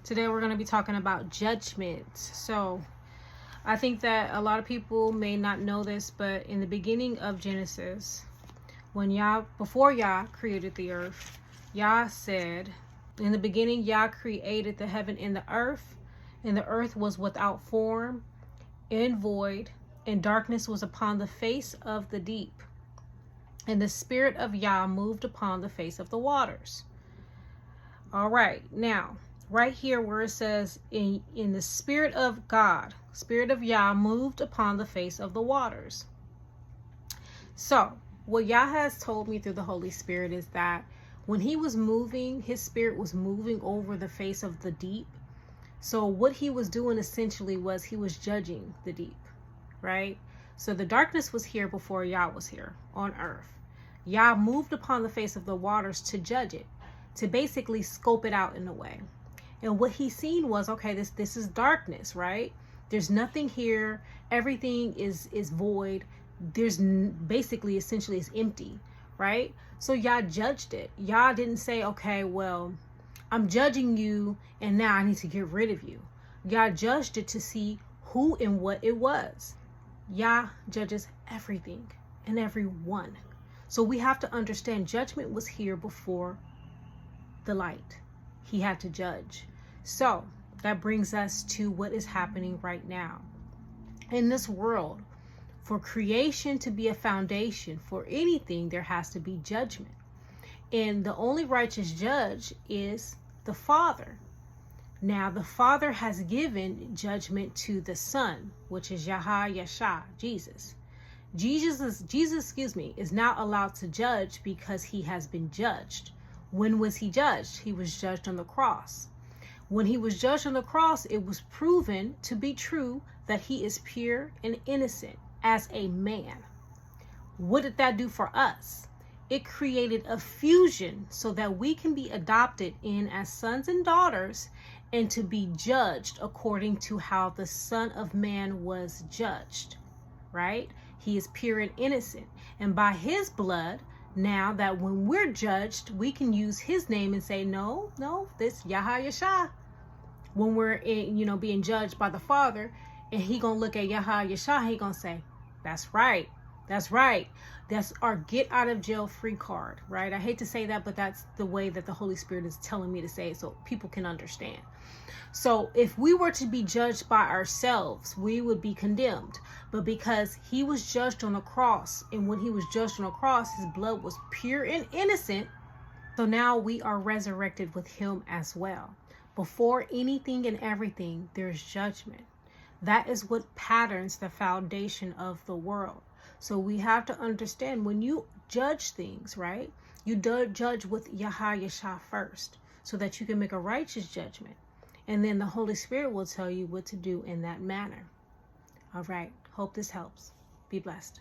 Today we're going to be talking about judgment. So I think that a lot of people may not know this, but in the beginning of Genesis, before Yah created the earth, Yah said, in the beginning Yah created the heaven and the earth was without form and void, and darkness was upon the face of the deep. And the Spirit of Yah moved upon the face of the waters. All right, now, right here where it says, in the Spirit of God, Spirit of Yah moved upon the face of the waters. So, what Yah has told me through the Holy Spirit is that when he was moving, his spirit was moving over the face of the deep. So what he was doing essentially was he was judging the deep, right? So the darkness was here before Yah was here on earth. Yah moved upon the face of the waters to judge it, to basically scope it out in a way. And what he seen was, okay, this is darkness, right? There's nothing here. Everything is void. There's basically, essentially, it's empty, right? So Yah judged it. Yah didn't say, okay, well, I'm judging you and now I need to get rid of you. Yah judged it to see who and what it was. Yah judges everything and everyone. So we have to understand judgment was here before the light. He had to judge. So that brings us to what is happening right now. In this world, for creation to be a foundation for anything, there has to be judgment. And the only righteous judge is the Father. Now, the Father has given judgment to the Son, which is Yahshua, Jesus. Jesus is now allowed to judge because he has been judged. When was he judged? He was judged on the cross. When he was judged on the cross, it was proven to be true that he is pure and innocent as a man. What did that do for us? It created a fusion so that we can be adopted in as sons and daughters and to be judged according to how the Son of Man was judged, right? He is pure and innocent. And by his blood, now that when we're judged, we can use his name and say, no, this Yahshua. When we're being judged by the Father, and he gonna look at Yahshua, he gonna say, that's right. That's our get out of jail free card, right? I hate to say that, but that's the way that the Holy Spirit is telling me to say it so people can understand. So if we were to be judged by ourselves, we would be condemned. But because he was judged on the cross, and when he was judged on the cross, his blood was pure and innocent. So now we are resurrected with him as well. Before anything and everything, there's judgment. That is what patterns the foundation of the world. So we have to understand when you judge things, right? You judge with Yahshua first so that you can make a righteous judgment. And then the Holy Spirit will tell you what to do in that manner. All right. Hope this helps. Be blessed.